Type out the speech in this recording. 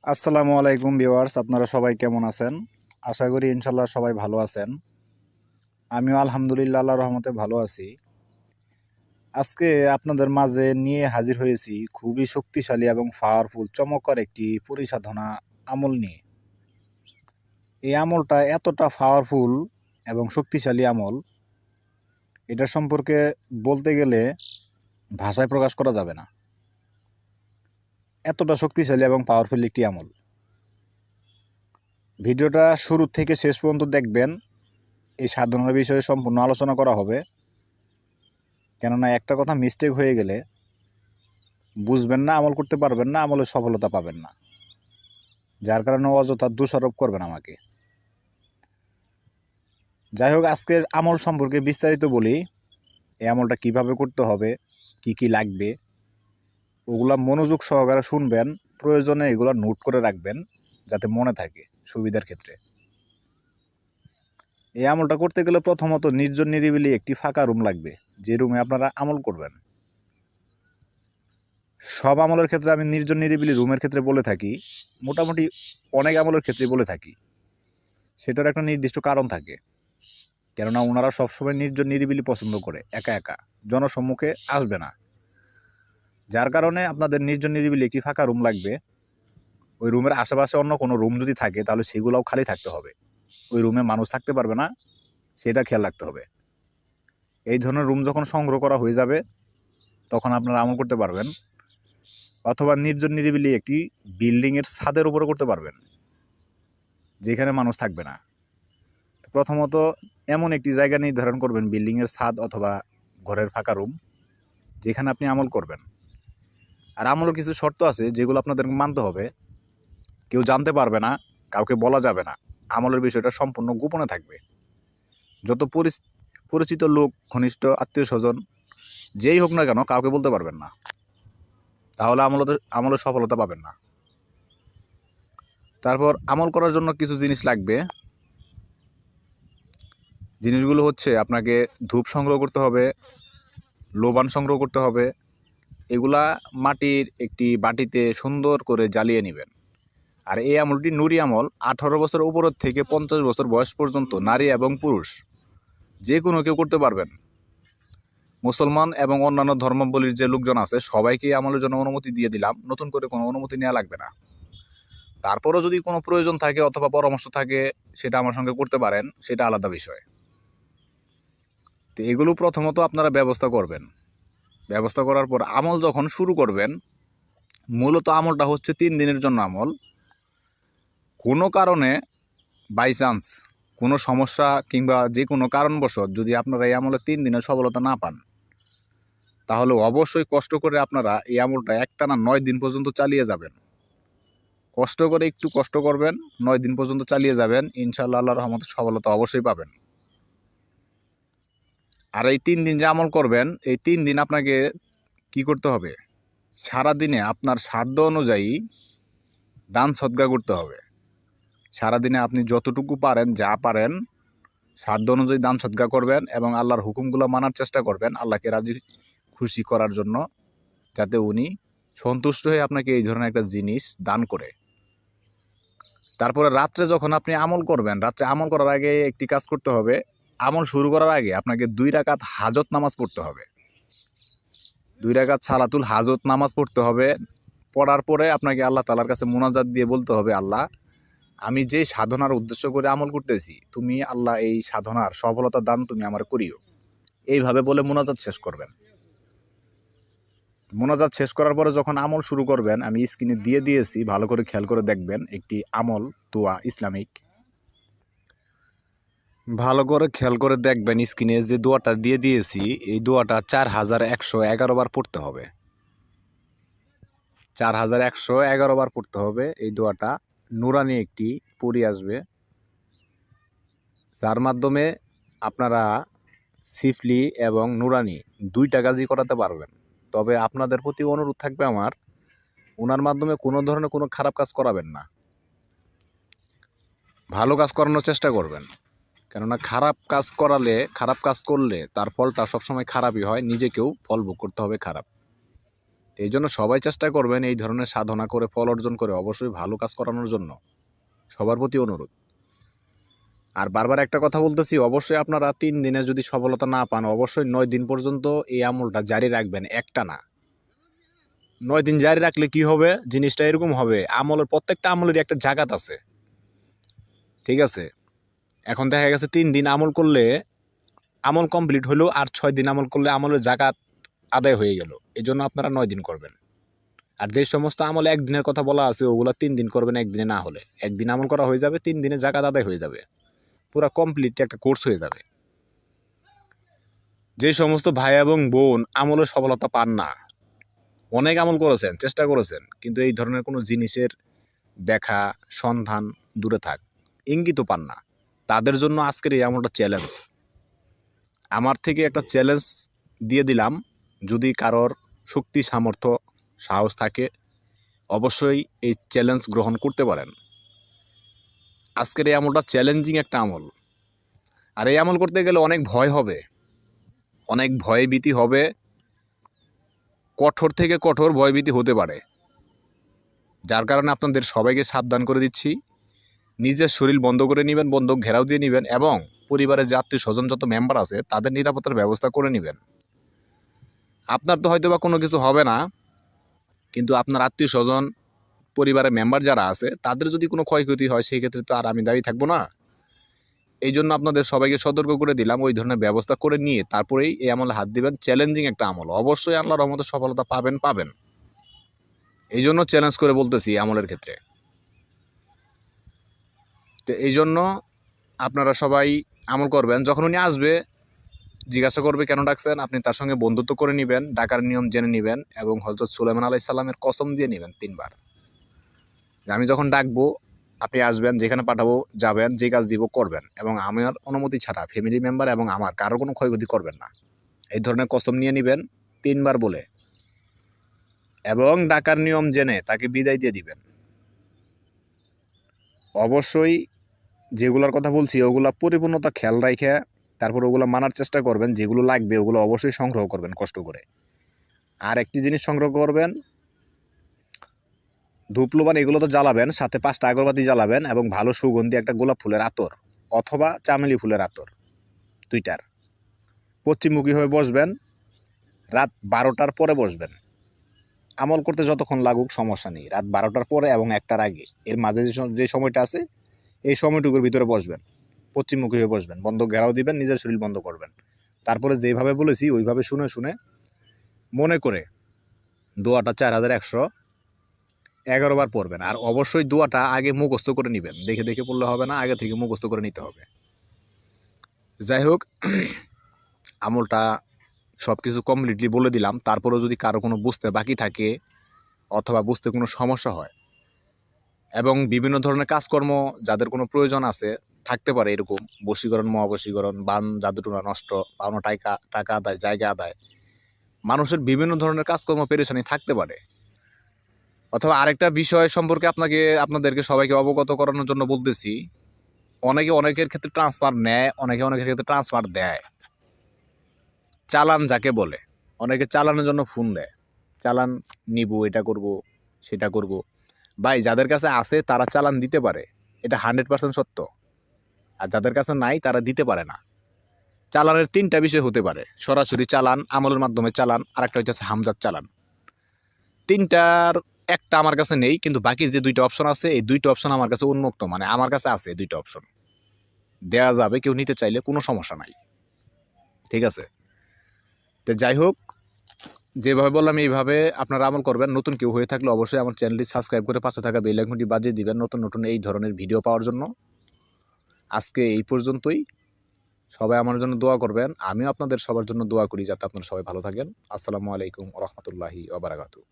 আসসালামু আলাইকুম ভিউয়ার্স, আপনারা সবাই কেমন আছেন? আশা করি ইনশাল্লাহ সবাই ভালো আছেন। আমিও আলহামদুলিল্লাহ আল্লাহর রহমতে ভালো আছি। আজকে আপনাদের মাঝে নিয়ে হাজির হয়েছি খুবই শক্তিশালী এবং পাওয়ারফুল চমৎকার একটি পরিসাধনা আমল নিয়ে। এই আমলটা এতটা পাওয়ারফুল এবং শক্তিশালী আমল, এটা সম্পর্কে বলতে গেলে ভাষায় প্রকাশ করা যাবে না। এতটা শক্তিশালী এবং পাওয়ারফুল একটি আমল। ভিডিওটা শুরু থেকে শেষ পর্যন্ত দেখবেন। এই সাধনার বিষয়ে সম্পূর্ণ আলোচনা করা হবে। কেননা একটা কথা মিস্টেক হয়ে গেলে বুঝবেন না, আমল করতে পারবেন না, আমলের সফলতা পাবেন না। যার কারণে অযথা দোষারোপ করবেন আমাকে। যাই হোক, আজকের আমল সম্পর্কে বিস্তারিত বলি। এই আমলটা কিভাবে করতে হবে, কি কি লাগবে, ওগুলা মনোযোগ সহকারে শুনবেন। প্রয়োজনে এগুলা নোট করে রাখবেন যাতে মনে থাকে সুবিধার ক্ষেত্রে। এই আমলটা করতে গেলে প্রথমত নির্জন নিরিবিলি একটি ফাঁকা রুম লাগবে, যে রুমে আপনারা আমল করবেন। সব আমলের ক্ষেত্রে আমি নির্জন নিরিবিলি রুমের ক্ষেত্রে বলে থাকি, মোটামুটি অনেক আমলের ক্ষেত্রে বলে থাকি। সেটার একটা নির্দিষ্ট কারণ থাকে। কেননা ওনারা সবসময় নির্জন নিরিবিলি পছন্দ করে, একা একা জনসম্মুখে আসবে না। যার কারণে আপনাদের নির্জন নিরিবিলি একটি ফাঁকা রুম লাগবে। ওই রুমের আশেপাশে অন্য কোনো রুম যদি থাকে তাহলে সেগুলোও খালি থাকতে হবে। ওই রুমে মানুষ থাকতে পারবে না, সেটা খেয়াল রাখতে হবে। এই ধরনের রুম যখন সংগ্রহ করা হয়ে যাবে তখন আপনারা আমল করতে পারবেন। অথবা নির্জন নিরিবিলি একটি বিল্ডিংয়ের ছাদের উপরে করতে পারবেন, যেখানে মানুষ থাকবে না। প্রথমত এমন একটি জায়গা নির্ধারণ করবেন, বিল্ডিংয়ের ছাদ অথবা ঘরের ফাঁকা রুম, যেখানে আপনি আমল করবেন। আর আমলের কিছু শর্ত আছে যেগুলো আপনাদের মানতে হবে। কেউ জানতে পারবে না, কাউকে বলা যাবে না। আমলের বিষয়টা সম্পূর্ণ গোপনে থাকবে। যত পরিচিত লোক, ঘনিষ্ঠ আত্মীয় স্বজন যেই হোক না কেন, কাউকে বলতে পারবেন না। তাহলে আমলের সফলতা পাবেন না। তারপর আমল করার জন্য কিছু জিনিস লাগবে। জিনিসগুলো হচ্ছে, আপনাকে ধূপ সংগ্রহ করতে হবে, লোবান সংগ্রহ করতে হবে। এগুলা মাটির একটি বাটিতে সুন্দর করে জ্বালিয়ে নেবেন। আর এই আমলটি নুরি আমল। 18 বছর উপরের থেকে 50 বছর বয়স পর্যন্ত নারী এবং পুরুষ যে কোনো কেউ করতে পারবেন। মুসলমান এবং অন্যান্য ধর্মাবলীর যে লোকজন আছে সবাইকে এই আমলের জন্য অনুমতি দিয়ে দিলাম। নতুন করে কোনো অনুমতি নেওয়া লাগবে না। তারপরও যদি কোনো প্রয়োজন থাকে অথবা পরামর্শ থাকে, সেটা আমার সঙ্গে করতে পারেন, সেটা আলাদা বিষয়। তো এগুলো প্রথমত আপনারা ব্যবস্থা করবেন। ব্যবস্থা করার পর আমল যখন শুরু করবেন, মূলত আমলটা হচ্ছে 3 দিনের জন্য আমল। কোনো কারণে বাই চান্স কোনো সমস্যা কিংবা যে কোনো কারণবশত যদি আপনারা এই আমলে 3 দিনের সফলতা না পান, তাহলে অবশ্যই কষ্ট করে আপনারা এই আমলটা একটানা 9 দিন পর্যন্ত চালিয়ে যাবেন। কষ্ট করে একটু কষ্ট করবেন, 9 দিন পর্যন্ত চালিয়ে যাবেন। ইনশাআল্লাহ আল্লাহর রহমতে সফলতা অবশ্যই পাবেন। আর এই 3 দিন যে আমল করবেন, এই 3 দিন আপনাকে কি করতে হবে? সারাদিনে আপনার সাধ্য অনুযায়ী দান সদকা করতে হবে। সারাদিনে আপনি যতটুকু পারেন, যা পারেন, সাধ্য অনুযায়ী দান সদকা করবেন এবং আল্লাহর হুকুমগুলো মানার চেষ্টা করবেন, আল্লাহকে রাজি খুশি করার জন্য, যাতে উনি সন্তুষ্ট হয়ে আপনাকে এই ধরনের একটা জিনিস দান করে। তারপরে রাত্রে যখন আপনি আমল করবেন, রাত্রে আমল করার আগে একটি কাজ করতে হবে। আমল শুরু করার আগে আপনাকে 2 রাকাত হাজত নামাজ পড়তে হবে। 2 রাকাত সালাতুল হাজত নামাজ পড়তে হবে। পড়ার পরে আপনাকে আল্লাহ তাআলার কাছে মুনাজাত দিয়ে বলতে হবে, আল্লাহ, আমি যে সাধনার উদ্দেশ্য করে আমল করতেছি, তুমি আল্লাহ এই সাধনার সফলতা দান তুমি আমার করিও। এইভাবে বলে মুনাজাত শেষ করবেন। মুনাজাত শেষ করার পরে যখন আমল শুরু করবেন, আমি স্ক্রিনে দিয়ে দিয়েছি, ভালো করে খেয়াল করে দেখবেন। একটি আমল দোয়া ইসলামিক, ভালো করে খেয়াল করে দেখবেন। স্ক্রিনে যে দোয়াটা দিয়ে দিয়েছি, এই দোয়াটা 4111 বার পড়তে হবে। 4111 বার পড়তে হবে এই দোয়াটা। নুরানি একটি পড়ি আসবে, যার মাধ্যমে আপনারা সিফলি এবং নুরানি 2টা কাজই করাতে পারবেন। তবে আপনাদের প্রতি অনুরোধ থাকবে আমার, ওনার মাধ্যমে কোনো ধরনের কোনো খারাপ কাজ করাবেন না, ভালো কাজ করানোর চেষ্টা করবেন। কেননা খারাপ কাজ করলে তার ফলটা সবসময় খারাপই হয়, নিজেকেও ফল ভোগ করতে হবে খারাপ। তো এই জন্য সবাই চেষ্টা করবেন এই ধরনের সাধনা করে ফল অর্জন করে অবশ্যই ভালো কাজ করানোর জন্য, সবার প্রতি অনুরোধ। আর বারবার একটা কথা বলতেছি, অবশ্যই আপনারা 3 দিনে যদি সফলতা না পান অবশ্যই 9 দিন পর্যন্ত এই আমলটা জারি রাখবেন, একটা না 9 দিন জারি রাখলে কি হবে, জিনিসটা এরকম হবে, আমলের প্রত্যেকটা আমলেরই একটা জাকাত আছে, ঠিক আছে। এখন দেখা গেছে 3 দিন আমল করলে আমল কমপ্লিট হলো, আর 6 দিন আমল করলে আমলের জাকাত আদায় হয়ে গেল। এই জন্য আপনারা 9 দিন করবেন। আর যে সমস্ত আমল 1 দিনের কথা বলা আছে ওগুলা 3 দিন করবেন, 1 দিনে না হলে 1 দিন আমল করা হয়ে যাবে, 3 দিনে জাকাত আদায় হয়ে যাবে, পুরো কমপ্লিট একটা কোর্স হয়ে যাবে। যে সমস্ত ভাই এবং বোন আমলের সফলতা পান না, অনেক আমল করেছেন, চেষ্টা করেছেন, কিন্তু এই ধরনের কোনো জিনিসের দেখা সন্ধান দূরে থাক, ইঙ্গিতও পান না, তাদের জন্য আজকের এই আমলটা চ্যালেঞ্জ। আমার থেকে একটা চ্যালেঞ্জ দিয়ে দিলাম, যদি কারোর শক্তি সামর্থ্য সাহস থাকে অবশ্যই এই চ্যালেঞ্জ গ্রহণ করতে পারেন। আজকের এই আমলটা চ্যালেঞ্জিং একটা আমল, আর এই আমল করতে গেলে অনেক ভয় হবে, অনেক ভয়ভীতি হবে, কঠোর থেকে কঠোর ভয়ভীতি হতে পারে। যার কারণে আপনাদের সবাইকে সাবধান করে দিচ্ছি, নিজের শরীর বন্ধ করে নেবেন, বন্ধক ঘেরাও দিয়ে নেবেন, এবং পরিবারের যে আত্মীয় স্বজন যত মেম্বার আছে তাদের নিরাপত্তার ব্যবস্থা করে নেবেন। আপনার তো হয়তো বা কোনো কিছু হবে না, কিন্তু আপনার আত্মীয় স্বজন পরিবারের মেম্বার যারা আছে তাদের যদি কোনো ক্ষয়ক্ষতি হয় সেই ক্ষেত্রে তো আর আমি দায়ী থাকবো না। এই জন্য আপনাদের সবাইকে সতর্ক করে দিলাম, ওই ধরনের ব্যবস্থা করে নিয়ে তারপরেই এই আমলে হাত দিবেন। চ্যালেঞ্জিং একটা আমল, অবশ্যই আল্লাহর রহমতে সফলতা পাবেন। এই জন্য চ্যালেঞ্জ করে বলতেছি আমলের ক্ষেত্রে। তো এই জন্য আপনারা সবাই আমল করবেন। যখন উনি আসবে জিজ্ঞাসা করবে কেন ডাকছেন, আপনি তার সঙ্গে বন্ধুত্ব করে নেবেন, ডাকার নিয়ম জেনে নেবেন, এবং হযরত সুলাইমান আলাইহিস সালামের কসম দিয়ে নেবেন 3 বার যে আমি যখন ডাকবো আপনি আসবেন, যেখানে পাঠাবো যাবেন, যে কাজ দিব করবেন, এবং আমার অনুমতি ছাড়া ফ্যামিলি মেম্বার এবং আমার কারো কোনো ক্ষয়ক্ষতি করবেন না। এই ধরনের কসম নিয়ে নেবেন 3 বার বলে, এবং ডাকার নিয়ম জেনে তাকে বিদায় দিয়ে দিবেন। অবশ্যই যেগুলোর কথা বলছি ওগুলা পরিপূর্ণতা খেয়াল রাখে তারপর ওগুলো মানার চেষ্টা করবেন, যেগুলো লাগবে ওগুলো অবশ্যই সংগ্রহ করবেন কষ্ট করে। আর একটি জিনিস সংগ্রহ করবেন, ধূপলোবান এগুলো তো জ্বালাবেন, সাথে 5টা আগরবাতি জ্বালাবেন, এবং ভালো সুগন্ধি একটা গোলাপ ফুলের আতর অথবা চামেলি ফুলের আতর 2টার। পশ্চিমমুখী হয়ে বসবেন, রাত 12টার পরে বসবেন। আমল করতে যতক্ষণ লাগুক সমস্যা নেই, রাত 12টার পরে এবং 1টার আগে, এর মাঝে যে সময়টা আছে এই সময়টুকুর ভিতরে বসবেন, পশ্চিমমুখী হয়ে বসবেন, বন্ধ ঘেরাও দিবেন, নিজের শরীর বন্ধ করবেন। তারপরে যেভাবে বলেছি ওইভাবে শুনে শুনে মনে করে দোয়াটা 4111 বার পড়বেন। আর অবশ্যই দোয়াটা আগে মুখস্থ করে নেবেন, দেখে দেখে পড়লে হবে না, আগে থেকে মুখস্থ করে নিতে হবে। যাই হোক, আমলটা সব কিছু কমপ্লিটলি বলে দিলাম, তারপরেও যদি কারো কোনো বুঝতে বাকি থাকে অথবা বুঝতে কোনো সমস্যা হয়, এবং বিভিন্ন ধরনের কাজকর্ম যাদের কোনো প্রয়োজন আছে থাকতে পারে, এরকম বশীকরণ মহাবশীকরণ, বান জাদুটোনা নষ্ট, পাওনা টাকা আদায়, জায়গা আদায়, মানুষের বিভিন্ন ধরনের কাজকর্ম পেরেশানি থাকতে পারে। অথবা আরেকটা বিষয় সম্পর্কে আপনাদেরকে সবাইকে অবগত করানোর জন্য বলতেছি, অনেকের ক্ষেত্রে ট্রান্সফার নেয়, অনেকের ক্ষেত্রে ট্রান্সফার দেয়, চালান যাকে বলে। অনেকে চালানের জন্য ফোন দেয়, চালান নিব, এটা করব সেটা করব। ভাই, যাদের কাছে আছে তারা চালান দিতে পারে, এটা 100% সত্য। আর যাদের কাছে নাই তারা দিতে পারে না। চালানের 3টা বিষয় হতে পারে: সরাসরি চালান, আমলের মাধ্যমে চালান, আর একটা হচ্ছে হামজাত চালান। 3টার একটা আমার কাছে নেই, কিন্তু বাকি যে 2টা অপশন আছে এই 2টা অপশন আমার কাছে উন্মুক্ত, মানে আমার কাছে আছে 2টা অপশন, দেয়া যাবে, কেউ নিতে চাইলে কোনো সমস্যা নাই, ঠিক আছে। তো যাই হোক, যেভাবে বললাম এইভাবে আপনারা আমল করবেন। নতুন কেউ হয়ে থাকলে অবশ্যই আমার চ্যানেলটি সাবস্ক্রাইব করে পাশে থাকা বেল আইকনটি বাজিয়ে দিবেন নতুন নতুন এই ধরনের ভিডিও পাওয়ার জন্য। আজকে এই পর্যন্তই, সবাই আমার জন্য দোয়া করবেন, আমিও আপনাদের সবার জন্য দোয়া করি যাতে আপনারা সবাই ভালো থাকেন। আসসালামু আলাইকুম ওয়া রাহমাতুল্লাহি ওয়া বারাকাতুহু।